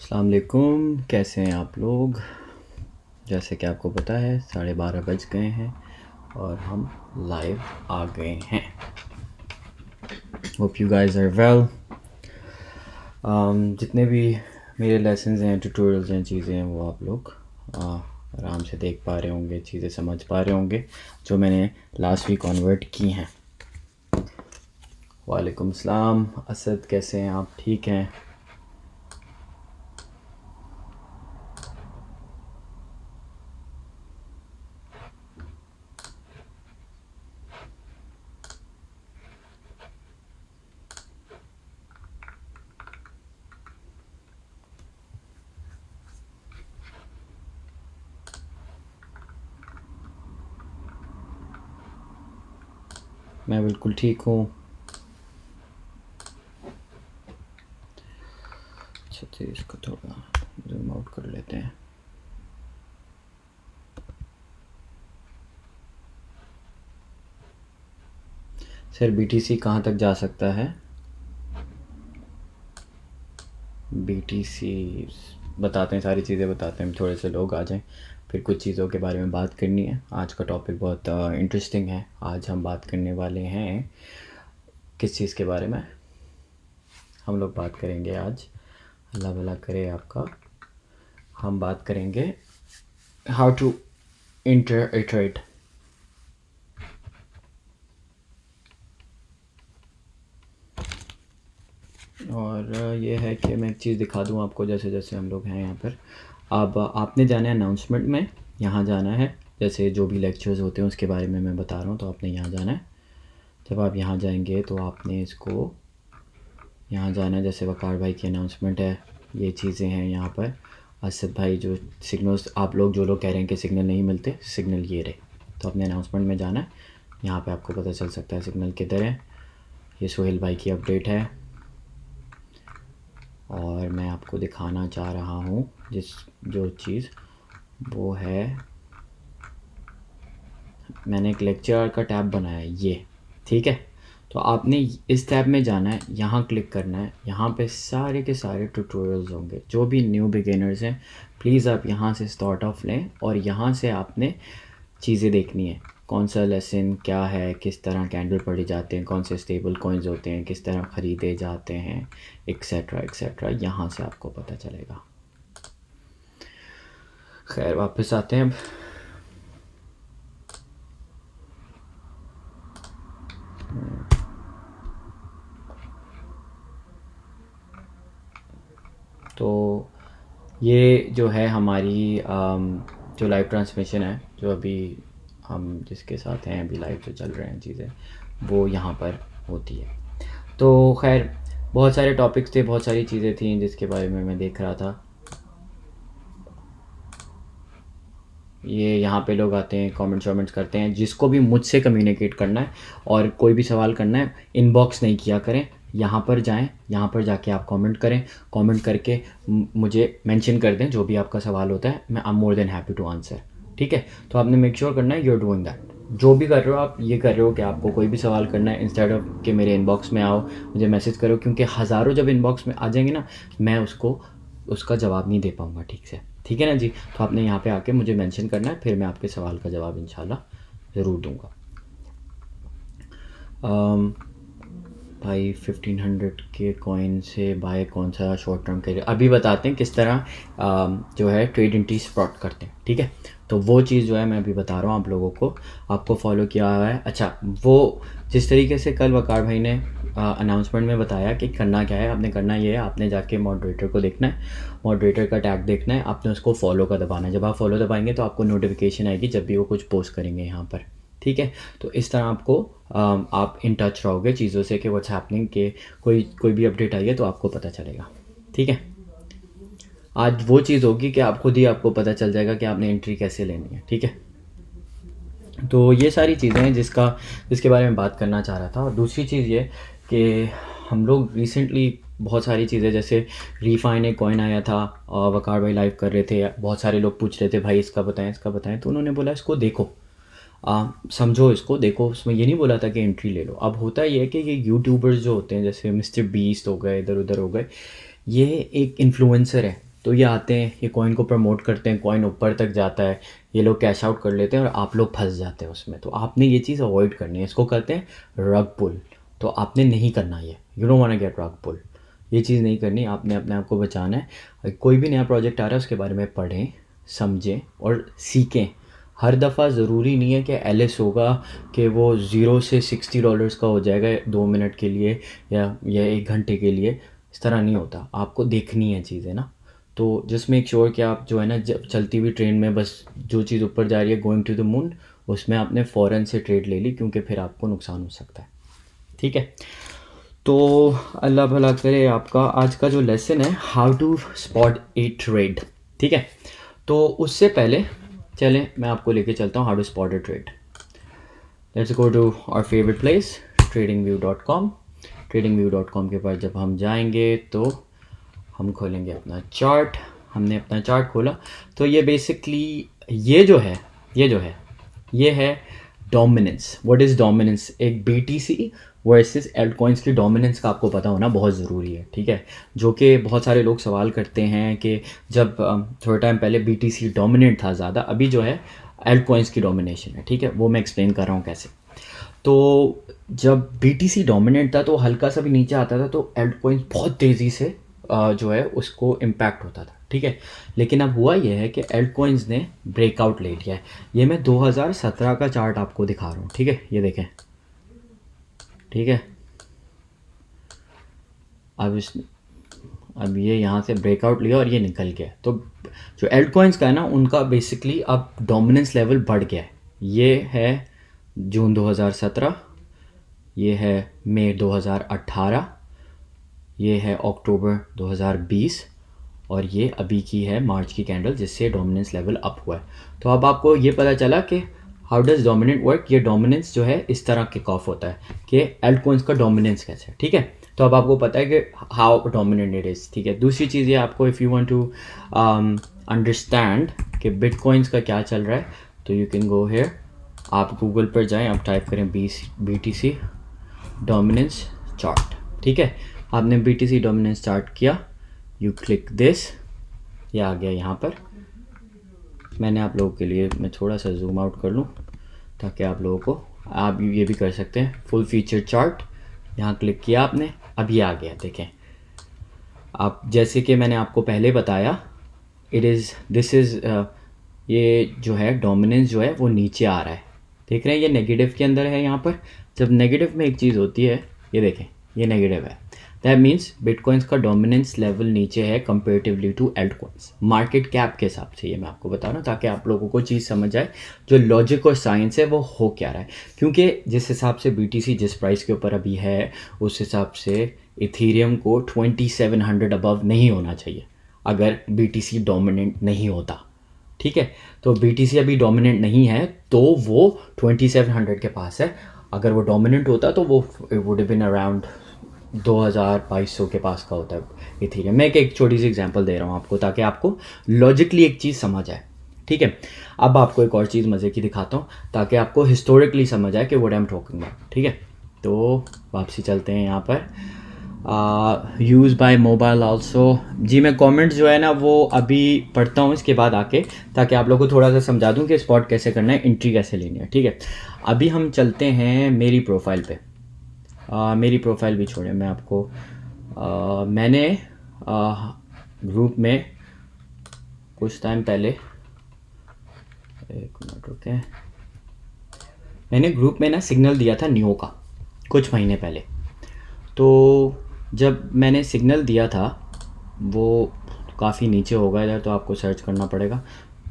अस्सलाम वालेकुम, कैसे हैं आप लोग। जैसे कि आपको पता है 12:30 बज गए हैं और हम लाइव आ गए हैं। Hope you guys are well. जितने भी मेरे लेसन्स हैं, ट्यूटोरियल्स हैं, चीज़ें हैं, वो आप लोग आराम से देख पा रहे होंगे, चीज़ें समझ पा रहे होंगे जो मैंने लास्ट वीक कन्वर्ट की हैं। वालेकुम सलाम असद, कैसे हैं आप, ठीक हैं? मैं बिल्कुल ठीक हूँ। अच्छा तो इसको थोड़ा जूम आउट कर लेते हैं। सर बीटीसी कहाँ तक जा सकता है? बीटीसी बताते हैं, सारी चीज़ें बताते हैं, थोड़े से लोग आ जाएं, फिर कुछ चीज़ों के बारे में बात करनी है। आज का टॉपिक बहुत इंटरेस्टिंग है। आज हम बात करने वाले हैं किस चीज़ के बारे में? हम लोग बात करेंगे आज, अल्लाह भला करे आपका, हम बात करेंगे हाउ टू इंटरइटरेट। और ये है कि मैं एक चीज़ दिखा दूँ आपको, जैसे जैसे हम लोग हैं यहाँ पर। अब आपने जाना है अनाउंसमेंट में, यहाँ जाना है, जैसे जो भी लेक्चर्स होते हैं उसके बारे में मैं बता रहा हूँ, तो आपने यहाँ जाना है। जब आप यहाँ जाएंगे तो आपने इसको यहाँ जाना है, जैसे वकार भाई की अनाउंसमेंट है, ये चीज़ें हैं यहाँ पर। असद भाई जो सिग्नल्स, आप लोग जो लोग कह रहे हैं कि सिग्नल नहीं मिलते, सिग्नल ये रहे, तो अपने अनाउंसमेंट में जाना है। यहाँ पे आपको पता चल सकता है सिग्नल किधर है। ये सोहेल भाई की अपडेट है और मैं आपको दिखाना चाह रहा हूँ जो चीज़ वो है, मैंने एक लेक्चर का टैब बनाया है ये, ठीक है। तो आपने इस टैब में जाना है, यहाँ क्लिक करना है, यहाँ पे सारे के सारे ट्यूटोरियल्स होंगे। जो भी न्यू बिगिनर्स हैं प्लीज़ आप यहाँ से स्टार्ट ऑफ लें और यहाँ से आपने चीज़ें देखनी है, कौन सा लेसन क्या है, किस तरह कैंडल पढ़े जाते हैं, कौन से स्टेबल कॉइन्स होते हैं, किस तरह ख़रीदे जाते हैं, एक्सेट्रा एक्सेट्रा, यहाँ से आपको पता चलेगा। खैर वापस आते हैं अब। तो ये जो है हमारी जो लाइव ट्रांसमिशन है, जो अभी हम जिसके साथ हैं अभी लाइव जो चल रहे हैं चीज़ें, वो यहाँ पर होती है। तो खैर बहुत सारे टॉपिक्स थे, बहुत सारी चीज़ें थी जिसके बारे में मैं देख रहा था। ये यहाँ पे लोग आते हैं, कमेंट्स करते हैं। जिसको भी मुझसे कम्युनिकेट करना है और कोई भी सवाल करना है, इनबॉक्स नहीं किया करें, यहाँ पर जाएं, यहाँ पर जाके आप कमेंट करें, कमेंट करके मुझे मेंशन कर दें जो भी आपका सवाल होता है, मैं I am more than happy to answer, ठीक है। तो आपने मेक श्योर करना है यू आर डूइंग दैट। जो भी कर रहे हो आप, ये कर रहे हो कि आपको कोई भी सवाल करना है, इंस्टेड ऑफ कि मेरे इनबॉक्स में आओ मुझे मैसेज करो, क्योंकि हज़ारों जब इनबॉक्स में आ जाएंगे ना, मैं उसका जवाब नहीं दे पाऊँगा ठीक से, ठीक है ना जी। तो आपने यहाँ पे आके मुझे मेंशन करना है, फिर मैं आपके सवाल का जवाब इंशाल्लाह ज़रूर दूँगा। भाई 1500 के कॉइन से बाय कौन सा शॉर्ट टर्म के लिए अभी बताते हैं किस तरह जो है ट्रेड एंट्री स्पॉट करते हैं, ठीक है। तो वो चीज़ जो है मैं अभी बता रहा हूँ आप लोगों को, आपको फॉलो किया हुआ है। अच्छा, वो जिस तरीके से कल वकार भाई ने अनाउंसमेंट में बताया कि करना क्या है, आपने करना ये है, आपने जाके मॉडरेटर को देखना है, मॉडरेटर का टैग देखना है, आपने उसको फॉलो का दबाना है। जब आप फॉलो दबाएंगे तो आपको नोटिफिकेशन आएगी जब भी वो कुछ पोस्ट करेंगे यहाँ पर, ठीक है। तो इस तरह आपको आप इन टच रहोगे चीज़ों से कि व्हाट्स हैपनिंग, के कोई भी अपडेट आई है तो आपको पता चलेगा, ठीक है। आज वो चीज़ होगी कि आप खुद ही आपको पता चल जाएगा कि आपने एंट्री कैसे लेनी है, ठीक है। तो ये सारी चीज़ें हैं जिसके बारे में बात करना चाह रहा था। और दूसरी चीज़ ये कि हम लोग रिसेंटली बहुत सारी चीज़ें, जैसे रीफाइन एक कॉइन आया था और वकार भाई लाइव कर रहे थे, बहुत सारे लोग पूछ रहे थे भाई इसका बताएं, तो उन्होंने बोला इसको देखो, समझो इसको, देखो। उसमें ये नहीं बोला था कि एंट्री ले लो। अब होता ये है कि ये यूट्यूबर्स जो होते हैं, जैसे मिस्टर बीस्ट हो गए, इधर उधर हो गए, ये एक इन्फ्लुएंसर है, तो ये आते हैं, ये कॉइन को प्रमोट करते हैं, कॉइन ऊपर तक जाता है, ये लोग कैश आउट कर लेते हैं और आप लोग फंस जाते हैं उसमें। तो आपने ये चीज़ अवॉइड करनी है, इसको कहते हैं रग पुल। तो आपने नहीं करना ये, you don't want to get rug pull, ये चीज़ नहीं करनी। आपने अपने आप को बचाना है। कोई भी नया प्रोजेक्ट आ रहा है उसके बारे में पढ़ें, समझें और सीखें। हर दफ़ा ज़रूरी नहीं है कि एलिस होगा कि वो $0 से $60 का हो जाएगा 2 मिनट के लिए या 1 घंटे के लिए। इस तरह नहीं होता, आपको देखनी है चीज़ें ना। तो जस्ट मेक श्योर कि आप जो है ना, जब चलती हुई ट्रेन में बस जो चीज़ ऊपर जा रही है, गोइंग टू द मून, उसमें आपने फ़ौरन से ट्रेड ले ली, क्योंकि फिर आपको नुकसान हो सकता है। ठीक है, तो अल्लाह भला करे आपका। आज का जो लेसन है, how to spot a trade. ठीक है, तो उससे पहले चलें मैं आपको लेके चलता हूँ how to spot a trade. Let's go to our favourite place, tradingview.com। tradingview.com के पास जब हम जाएंगे तो हम खोलेंगे अपना चार्ट। हमने अपना चार्ट खोला तो ये बेसिकली ये जो है ये है डोमिनेंस। What is dominance? एक BTC वर्सेस एल्टकॉइंस की डोमिनेंस का आपको पता होना बहुत ज़रूरी है। ठीक है, जो कि बहुत सारे लोग सवाल करते हैं कि जब थोड़ा टाइम पहले BTC डोमिनेंट था ज़्यादा, अभी जो है एल्टकॉइंस की डोमिनेशन है। ठीक है, वो मैं एक्सप्लेन कर रहा हूँ कैसे। तो जब BTC डोमिनेंट था तो हल्का सा भी नीचे आता था तो एल्टकॉइंस बहुत तेज़ी से जो है उसको इम्पैक्ट होता था। ठीक है, लेकिन अब हुआ यह है कि एल्टकॉइंस ने ब्रेकआउट ले लिया है। ये मैं 2017 का चार्ट आपको दिखा रहा हूँ। ठीक है, ये देखें। ठीक है, अब ये यहाँ से ब्रेकआउट लिया और ये निकल गया। तो जो एल्टकॉइंस का है ना, उनका बेसिकली अब डोमिनेंस लेवल बढ़ गया है। ये है जून 2017, ये है मई 2018, ये है अक्टूबर 2020 और ये अभी की है मार्च की कैंडल, जिससे डोमिनेंस लेवल अप हुआ है। तो अब आपको ये पता चला कि हाउ डज डोमिनेंट वर्क। ये डोमिनेंस जो है इस तरह किक ऑफ होता है कि एल्टकॉइंस का डोमिनेंस कैसे है। ठीक है, तो अब आपको पता है कि हाउ डोमिनेंट इट इज़। ठीक है, दूसरी चीज़ ये आपको, if you want to understand कि बिटकॉइंस का क्या चल रहा है, तो यू कैन गो हेयर। आप गूगल पर जाएं, आप टाइप करें BTC डोमिनेंस चार्ट। ठीक है, आपने BTC डोमिनेंस चार्ट किया, यू क्लिक दिस, ये आ गया यहाँ पर। मैंने आप लोगों के लिए, मैं थोड़ा सा जूम आउट कर लूँ ताकि आप लोगों को, आप ये भी कर सकते हैं फुल फीचर चार्ट। यहाँ क्लिक किया आपने, अब ये आ गया। देखें आप, जैसे कि मैंने आपको पहले बताया, दिस इज़ ये जो है डोमिनेंस जो है वो नीचे आ रहा है। देख रहे हैं, ये नेगेटिव के अंदर है। यहाँ पर जब नेगेटिव में एक चीज़ होती है, ये देखें ये नेगेटिव है, दैट मीन्स बिटकॉइंस का डोमिनेंस लेवल नीचे है कंपेरेटिवली टू एल्टकॉइंस। मार्केट कैप के हिसाब से ये मैं आपको बता रहा हूँ ताकि आप लोगों को चीज़ समझ आए, जो लॉजिक और साइंस है वो हो क्या रहा है। क्योंकि जिस हिसाब से BTC जिस प्राइस के ऊपर अभी है, उस हिसाब से इथीरियम को 2700 अबव नहीं होना चाहिए अगर BTC डोमिनेंट नहीं होता। ठीक है, तो BTC अभी डोमिनेंट नहीं है तो वो 2700 के पास है। अगर वो डोमिनेंट होता तो वो वुड हैव बीन अराउंड 2200 के पास का होता है इथीरियम। मैं एक छोटी सी एग्जांपल दे रहा हूँ आपको ताकि आपको लॉजिकली एक चीज़ समझ आए। ठीक है, अब आपको एक और चीज़ मज़े की दिखाता हूँ ताकि आपको हिस्टोरिकली समझ आए कि what I am talking about. ठीक है, तो वापसी चलते हैं यहाँ पर। Use by mobile also. जी मैं कमेंट्स जो है ना वो अभी पढ़ता हूँ इसके बाद आके, ताकि आप लोगों को थोड़ा सा समझा दूँ कि स्पॉट कैसे करना है, एंट्री कैसे लेनी है। ठीक है, अभी हम चलते हैं मेरी प्रोफाइल पे। मेरी प्रोफाइल भी छोड़े, मैं आपको मैंने ग्रुप में कुछ टाइम पहले, एक मिनट रुके, मैंने ग्रुप में ना सिग्नल दिया था नियो का कुछ महीने पहले। तो जब मैंने सिग्नल दिया था वो काफ़ी नीचे हो गया था, तो आपको सर्च करना पड़ेगा।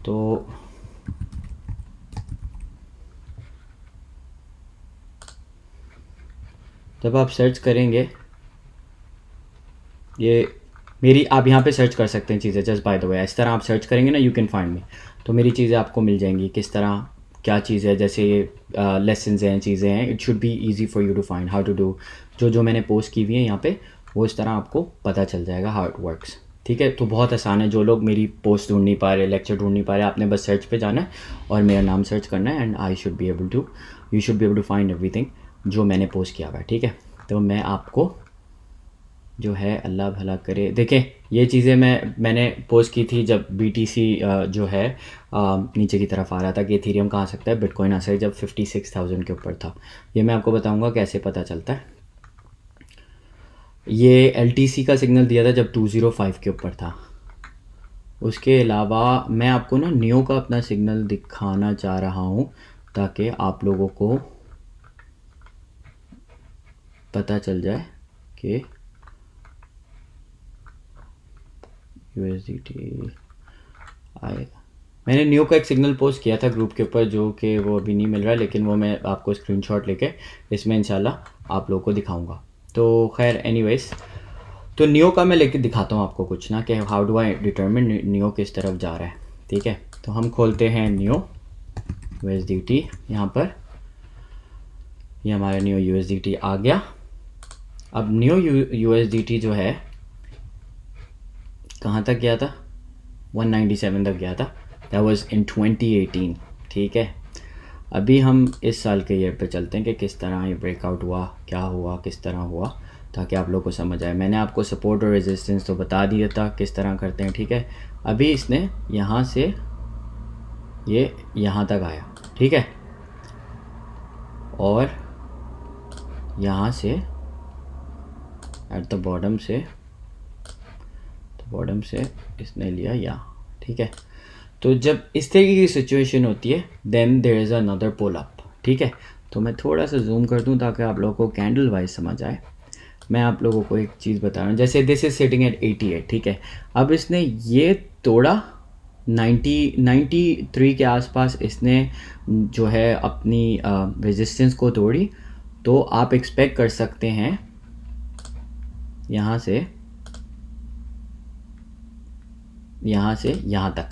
तो जब आप सर्च करेंगे, ये मेरी, आप यहाँ पे सर्च कर सकते हैं चीज़ें, जस्ट बाय द वे इस तरह आप सर्च करेंगे ना, यू कैन फाइंड मी, तो मेरी चीज़ें आपको मिल जाएंगी किस तरह क्या चीज़ है। जैसे ये लेसन्स हैं, चीज़ें हैं, it should be easy for you to find how to do. जो मैंने पोस्ट की हुई है यहाँ पे, वो इस तरह आपको पता चल जाएगा हाउ इट वर्क्स। ठीक है, तो बहुत आसान है। जो लोग मेरी पोस्ट ढूंढ नहीं पा रहे, लेक्चर ढूंढ नहीं पा रहे, आपने बस सर्च पे जाना है और मेरा नाम सर्च करना है, and you should be able to find everything जो मैंने पोस्ट किया हुआ है। ठीक है, तो मैं आपको जो है अल्लाह भला करे। देखें ये चीज़ें मैंने पोस्ट की थी जब BTC जो है नीचे की तरफ आ रहा था कि इथेरियम कहाँ आ सकता है, बिटकॉइन आ सकता है, जब 56,000 के ऊपर था। ये मैं आपको बताऊंगा कैसे पता चलता है। ये LTC का सिग्नल दिया था जब 205 के ऊपर था। उसके अलावा मैं आपको ना नियो का अपना सिग्नल दिखाना चाह रहा हूँ ताकि आप लोगों को पता चल जाए कि USDT आएगा। मैंने नियो का एक सिग्नल पोस्ट किया था ग्रुप के ऊपर जो कि वो अभी नहीं मिल रहा है, लेकिन वो मैं आपको स्क्रीनशॉट लेके इसमें इंशाल्लाह आप लोगों को दिखाऊंगा। तो खैर एनीवेज, तो नियो का मैं लेके दिखाता हूँ आपको कुछ ना कि how do I determine neo किस तरफ जा रहा है। ठीक है, तो हम खोलते हैं नियो USDT। यहाँ पर ये हमारा नियो USDT आ गया। अब नियो USDT जो है कहाँ तक गया था, 197 तक गया था। That was in 2018। ठीक है, अभी हम इस साल के ईयर पे चलते हैं कि किस तरह ये ब्रेकआउट हुआ, क्या हुआ, किस तरह हुआ, ताकि आप लोगों को समझ आए। मैंने आपको सपोर्ट और रेजिस्टेंस तो बता दिया था किस तरह करते हैं। ठीक है, अभी इसने यहाँ से ये यहाँ तक आया। ठीक है, और यहाँ से एट द बॉटम से इसने लिया यहाँ। ठीक है, तो जब इस तरीके की सिचुएशन होती है then there is another pull up. ठीक है, तो मैं थोड़ा सा जूम कर दूँ ताकि आप लोगों को कैंडल वाइज समझ आए। मैं आप लोगों को एक चीज़ बता रहा हूँ, जैसे दिस इज सिटिंग एट 88। ठीक है, अब इसने ये तोड़ा 93 के आसपास इसने जो है अपनी रेजिस्टेंस को तोड़ी। तो आप एक्सपेक्ट कर सकते हैं यहाँ से यहाँ तक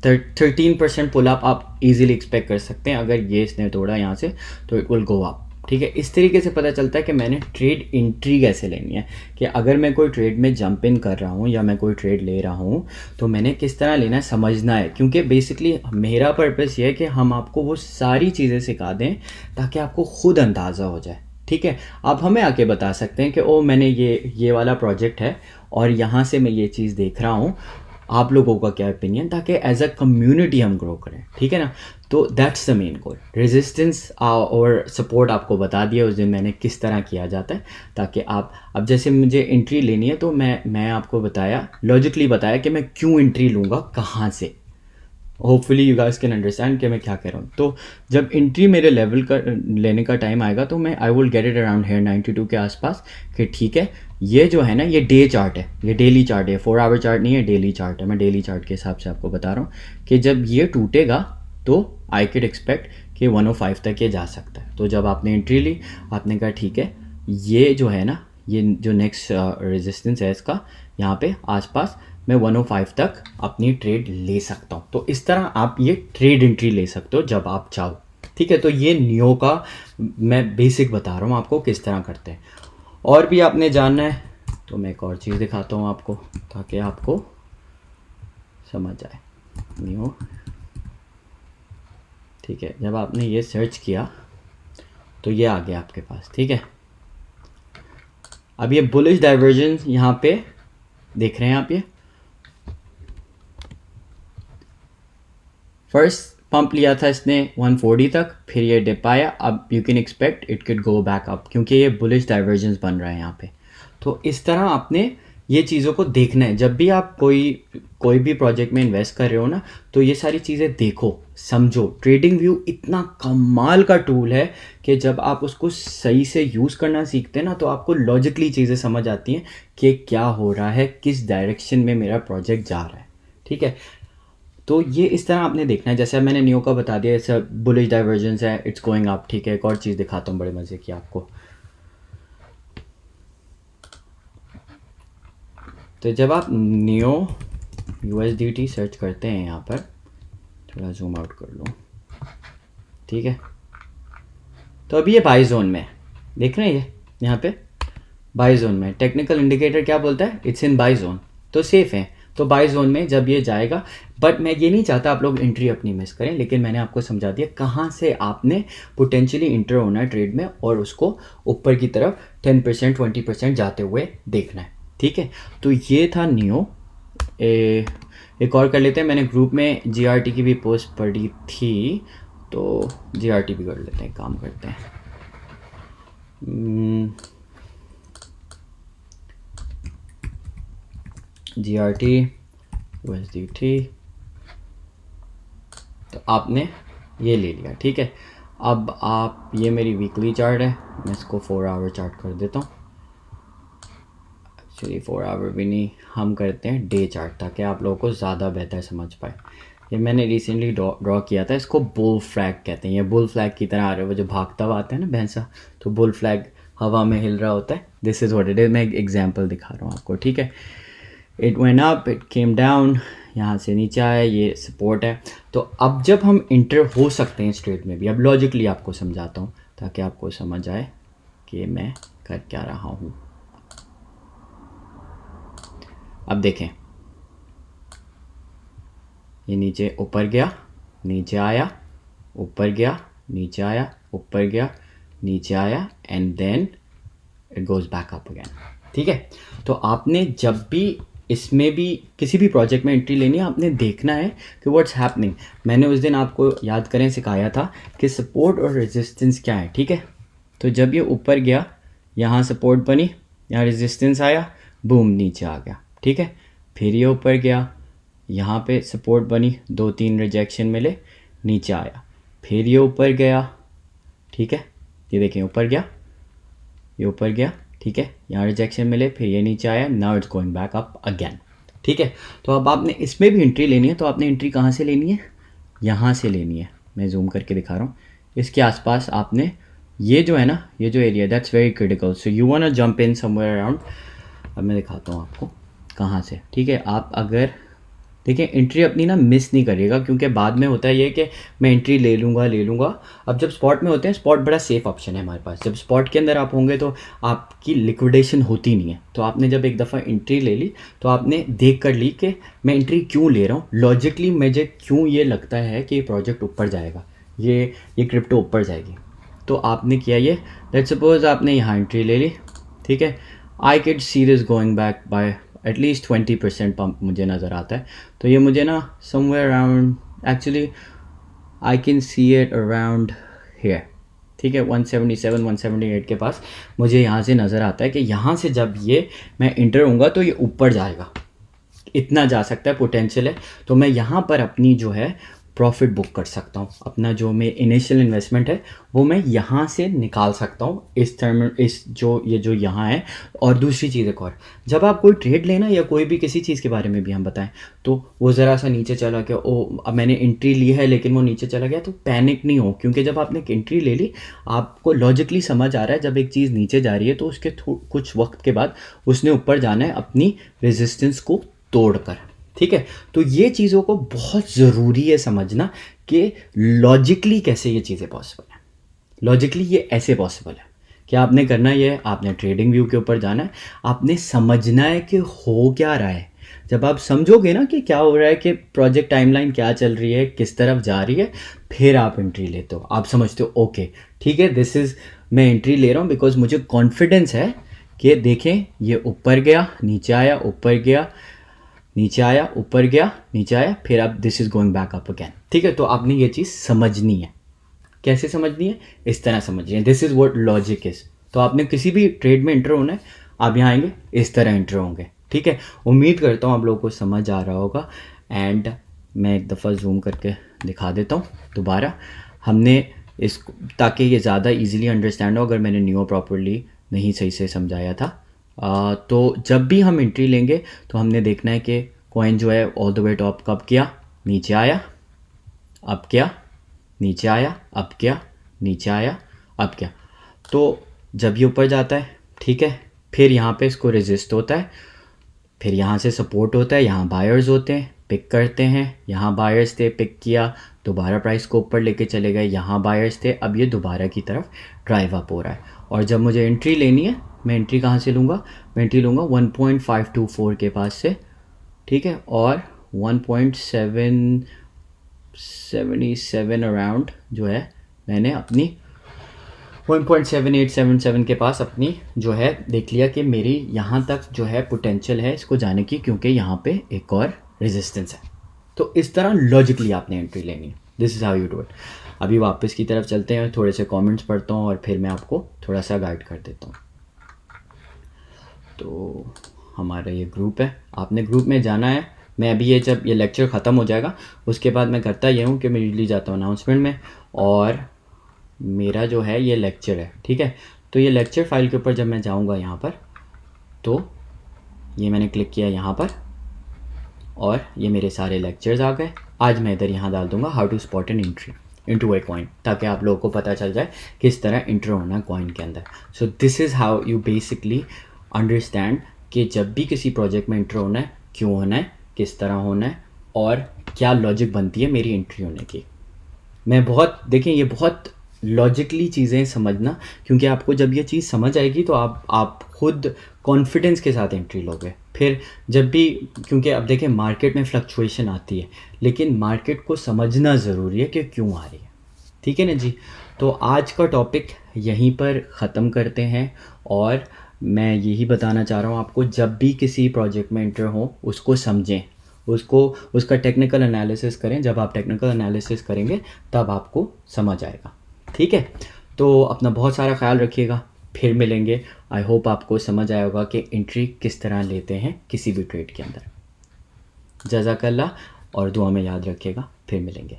13% पुल अप आप इजीली एक्सपेक्ट कर सकते हैं अगर ये इसने तोड़ा यहाँ से, तो इट विल गो अप। ठीक है, इस तरीके से पता चलता है कि मैंने ट्रेड एंट्री कैसे लेनी है, कि अगर मैं कोई ट्रेड में जंप इन कर रहा हूँ या मैं कोई ट्रेड ले रहा हूँ तो मैंने किस तरह लेना है समझना है। क्योंकि बेसिकली मेरा पर्पस ये है कि हम आपको वो सारी चीज़ें सिखा दें ताकि आपको खुद अंदाज़ा हो जाए। ठीक है, आप हमें आके बता सकते हैं कि ओ मैंने ये वाला प्रोजेक्ट है और यहाँ से मैं ये चीज़ देख रहा हूँ, आप लोगों का क्या ओपिनियन, ताकि एज अ कम्युनिटी हम ग्रो करें। ठीक है ना, तो that's the main goal. Resistance और सपोर्ट आपको बता दिया उस दिन मैंने किस तरह किया जाता है, ताकि आप अब जैसे मुझे एंट्री लेनी है तो मैं आपको बताया, लॉजिकली बताया कि मैं क्यों एंट्री लूँगा, कहाँ से। Hopefully you guys can understand कि मैं क्या कह रहा हूँ। तो जब एंट्री मेरे लेवल का लेने का टाइम आएगा तो मैं I will get it around hair 92 के आसपास कि ठीक है ये जो है ना ये डे चार्ट है, ये डेली चार्ट है, 4 आवर चार्ट नहीं है, डेली चार्ट है। मैं डेली चार्ट के हिसाब से आपको बता रहा हूँ कि जब ये टूटेगा तो आई कैड एक्सपेक्ट कि 105 तक ये जा सकता है। तो जब आपने एंट्री ली, आपने कहा ठीक है ये जो है ना, ये जो नेक्स्ट रेजिस्टेंस है इसका यहाँ पे आसपास मैं 105 तक अपनी ट्रेड ले सकता हूँ। तो इस तरह आप ये ट्रेड एंट्री ले सकते हो जब आप चाहो। ठीक है, तो ये नियो का मैं बेसिक बता रहा हूँ आपको किस तरह करते हैं। और भी आपने जानना है तो मैं एक और चीज़ दिखाता हूँ आपको ताकि आपको समझ आए नियो। ठीक है, जब आपने ये सर्च किया तो ये आ गया आपके पास। ठीक है, अब ये बुलिश डाइवर्जेंस यहाँ पे देख रहे हैं आप, ये फर्स्ट पंप लिया था इसने 140 तक, फिर ये डिप आया। अब you can expect it could go back up क्योंकि ये बुलिश डाइवर्जेंस बन रहा है यहाँ पे। तो इस तरह आपने ये चीज़ों को देखना है जब भी आप कोई भी प्रोजेक्ट में इन्वेस्ट कर रहे हो ना, तो ये सारी चीज़ें देखो, समझो। ट्रेडिंग व्यू इतना कमाल का टूल है कि जब आप उसको सही से यूज़ करना सीखते हैं ना तो आपको लॉजिकली चीज़ें समझ आती हैं कि क्या हो रहा है, किस डायरेक्शन में मेरा प्रोजेक्ट जा रहा है। ठीक है, तो ये इस तरह आपने देखना है। जैसे मैंने नियो का बता दिया, ऐसा बुलिश डाइवर्जेंस है, इट्स गोइंग अप। ठीक है, एक और चीज़ दिखाता हूँ बड़े मज़े की आपको। तो जब आप नियो USDT सर्च करते हैं, यहाँ पर थोड़ा जूम आउट कर लो। ठीक है, तो अभी ये बाई जोन में देख रहे हैं, ये यहाँ पे बाई जोन में टेक्निकल इंडिकेटर क्या बोलता है, इट्स इन बाई जोन, तो सेफ है। तो बाई जोन में जब ये जाएगा, बट मैं ये नहीं चाहता आप लोग एंट्री अपनी मिस करें, लेकिन मैंने आपको समझा दिया कहाँ से आपने पोटेंशियली इंटर होना है ट्रेड में और उसको ऊपर की तरफ 10% 20% जाते हुए देखना है। ठीक है, तो ये था नियो। एक और कर लेते हैं, मैंने ग्रुप में जीआरटी की भी पोस्ट पढ़ी थी, तो जीआरटी भी कर लेते हैं, काम करते हैं। जीआरटी USDT, तो आपने ये ले लिया, ठीक है। अब आप, ये मेरी वीकली चार्ट है, मैं इसको 4 आवर चार्ट कर देता हूँ। एक्चुअली 4 आवर भी नहीं, हम करते हैं डे चार्ट, ताकि आप लोगों को ज़्यादा बेहतर समझ पाए। ये मैंने रिसेंटली ड्रॉ किया था, इसको बुल फ्लैग कहते हैं। ये बुल फ्लैग की तरह आ रहा है, वो जो भागता हुआ आता है ना भैंसा, तो बुल फ्लैग हवा में हिल रहा होता है। This is what it is. मैं एक एग्जांपल दिखा रहा हूँ आपको, ठीक है। It went up, it came down, यहाँ से नीचे आया, ये सपोर्ट है। तो अब जब हम इंटर हो सकते हैं स्ट्रेट में भी, अब लॉजिकली आपको समझाता हूँ ताकि आपको समझ आए कि मैं कर क्या रहा हूँ। अब देखें, ये नीचे ऊपर गया, नीचे आया, ऊपर गया, नीचे आया, ऊपर गया, नीचे आया, and then it goes back up again, ठीक है। तो आपने जब भी इसमें भी किसी भी प्रोजेक्ट में एंट्री लेनी है, आपने देखना है कि व्हाट्स हैपनिंग। मैंने उस दिन आपको याद करें सिखाया था कि सपोर्ट और रेजिस्टेंस क्या है, ठीक है। तो जब ये ऊपर गया, यहाँ सपोर्ट बनी, यहाँ रेजिस्टेंस आया, बूम नीचे आ गया, ठीक है। फिर ये ऊपर गया, यहाँ पे सपोर्ट बनी, 2-3 रिजेक्शन मिले, नीचे आया। फिर ये ऊपर गया, ठीक है, ये देखें ऊपर गया, ये ऊपर गया, ठीक है, यहाँ रिजेक्शन मिले, फिर ये नीचे आया, now it's going back up again, ठीक है। तो अब आपने इसमें भी एंट्री लेनी है, तो आपने एंट्री कहाँ से लेनी है, यहाँ से लेनी है। मैं जूम करके दिखा रहा हूँ, इसके आसपास आपने, ये जो है ना, ये जो area, that's very critical, so you want to jump in somewhere around. अब मैं दिखाता हूँ आपको कहाँ से, ठीक है। आप अगर देखिए, एंट्री अपनी ना मिस नहीं करिएगा, क्योंकि बाद में होता है ये कि मैं एंट्री ले लूँगा। अब जब स्पॉट में होते हैं, स्पॉट बड़ा सेफ ऑप्शन है हमारे पास। जब स्पॉट के अंदर आप होंगे तो आपकी लिक्विडेशन होती नहीं है। तो आपने जब एक दफ़ा एंट्री ले ली, तो आपने देख कर ली कि मैं एंट्री क्यों ले रहा हूँ, लॉजिकली मुझे क्यों ये लगता है कि ये प्रोजेक्ट ऊपर जाएगा, ये क्रिप्टो ऊपर जाएगी। तो आपने किया ये, लेट्स सपोज आपने यहाँ एंट्री ले ली, ठीक है। I can see this going back by at least 20% pump मुझे नज़र आता है। तो ये मुझे ना somewhere around, actually I can see it around hair, ठीक है, 177 178 के पास मुझे यहाँ से नज़र आता है कि यहाँ से जब ये मैं इंटर होऊंगा तो ये ऊपर जाएगा, इतना जा सकता है, पोटेंशियल है। तो मैं यहाँ पर अपनी जो है प्रॉफिट बुक कर सकता हूँ। अपना जो मैं इनिशियल इन्वेस्टमेंट है वो मैं यहाँ से निकाल सकता हूँ, इस टर्म, इस जो ये जो यहाँ है। और दूसरी चीज़ एक और, जब आप कोई ट्रेड लेना या कोई भी किसी चीज़ के बारे में भी हम बताएं, तो वो ज़रा सा नीचे चला गया, ओ अब मैंने एंट्री ली है लेकिन वो नीचे चला गया, तो पैनिक नहीं हो, क्योंकि जब आपने एक एंट्री ले ली, आपको लॉजिकली समझ आ रहा है जब एक चीज़ नीचे जा रही है तो उसके कुछ वक्त के बाद उसने ऊपर जाना है अपनी रेजिस्टेंस को तोड़कर, ठीक है। तो ये चीज़ों को बहुत ज़रूरी है समझना कि लॉजिकली कैसे ये चीज़ें पॉसिबल है। लॉजिकली ये ऐसे पॉसिबल है कि आपने करना ये है, आपने ट्रेडिंग व्यू के ऊपर जाना है, आपने समझना है कि हो क्या रहा है। जब आप समझोगे ना कि क्या हो रहा है, कि प्रोजेक्ट टाइमलाइन क्या चल रही है, किस तरफ जा रही है, फिर आप एंट्री लेते हो। आप समझते हो ओके ठीक है, दिस इज़, मैं एंट्री ले रहा हूँ बिकॉज मुझे कॉन्फिडेंस है कि देखें ये ऊपर गया, नीचे आया, ऊपर गया, नीचे आया, ऊपर गया, नीचे आया, फिर अब this is going back up again, ठीक है। तो आपने ये चीज़ समझनी है। कैसे समझनी है, इस तरह समझनी है, this is what logic is. तो आपने किसी भी ट्रेड में एंटर होना है, आप यहाँ आएंगे, इस तरह एंटर होंगे, ठीक है। उम्मीद करता हूँ आप लोगों को समझ आ रहा होगा। एंड मैं एक दफ़ा जूम करके दिखा देता हूँ दोबारा, हमने इस, ताकि ये ज़्यादा ईजिली अंडरस्टैंड हो अगर मैंने न्यू प्रॉपरली नहीं सही से समझाया था। तो जब भी हम एंट्री लेंगे तो हमने देखना है कि कॉइन जो है ऑल द वे टॉप कब किया, नीचे आया, अब क्या, नीचे आया, अब क्या, नीचे आया, अब क्या। तो जब ये ऊपर जाता है, ठीक है, फिर यहाँ पे इसको रेजिस्ट होता है, फिर यहाँ से सपोर्ट होता है, यहाँ बायर्स होते हैं, पिक करते हैं, यहाँ बायर्स थे, पिक किया, दोबारा प्राइस को ऊपर लेके चले गए, यहाँ बायर्स थे, अब ये दोबारा की तरफ ड्राइव अप हो रहा है। और जब मुझे एंट्री लेनी है, मैं एंट्री कहाँ से लूँगा, मैं एंट्री लूँगा 1.524 के पास से, ठीक है, और 1.777 अराउंड जो है मैंने अपनी 1.7877 के पास अपनी जो है देख लिया कि मेरी यहाँ तक जो है पोटेंशियल है इसको जाने की, क्योंकि यहाँ पे एक और रेजिस्टेंस है। तो इस तरह लॉजिकली आपने एंट्री लेनी है। This is how you do it. अभी वापस की तरफ चलते हैं, थोड़े से कमेंट्स पढ़ता हूँ और फिर मैं आपको थोड़ा सा गाइड कर देता हूँ। तो हमारा ये ग्रुप है, आपने ग्रुप में जाना है। मैं अभी ये जब ये लेक्चर ख़त्म हो जाएगा उसके बाद मैं करता ये हूँ कि मैं यूजली जाता हूँ अनाउंसमेंट में, और मेरा जो है ये लेक्चर है, ठीक है। तो ये लेक्चर फाइल के ऊपर जब मैं जाऊँगा यहाँ पर, तो ये मैंने क्लिक किया यहाँ पर और ये मेरे सारे लेक्चर्स आ गए। आज मैं इधर यहाँ डाल दूँगा how to spot an entry into a coin, ताकि आप लोगों को पता चल जाए किस तरह इंटर होना है कॉइन के अंदर। So this is how you basically understand कि जब भी किसी प्रोजेक्ट में इंटर होना है, क्यों होना है, किस तरह होना है और क्या लॉजिक बनती है मेरी एंट्री होने की। मैं बहुत देखें, ये बहुत लॉजिकली चीज़ें समझना, क्योंकि आपको जब ये चीज़ समझ आएगी तो आप खुद कॉन्फिडेंस के साथ एंट्री लोगे। फिर जब भी, क्योंकि अब देखें मार्केट में फ्लक्चुएशन आती है, लेकिन मार्केट को समझना ज़रूरी है कि क्यों आ रही है, ठीक है ना जी। तो आज का टॉपिक यहीं पर ख़त्म करते हैं, और मैं यही बताना चाह रहा हूँ आपको, जब भी किसी प्रोजेक्ट में एंटर हो उसको समझें, उसका टेक्निकल एनालिसिस करें। जब आप टेक्निकल एनालिसिस करेंगे तब आपको समझ आएगा, ठीक है। तो अपना बहुत सारा ख्याल रखिएगा, फिर मिलेंगे। आई होप आपको समझ आया होगा कि एंट्री किस तरह लेते हैं किसी भी ट्रेड के अंदर। जज़ाकल्लाह, और दुआ में याद रखिएगा, फिर मिलेंगे।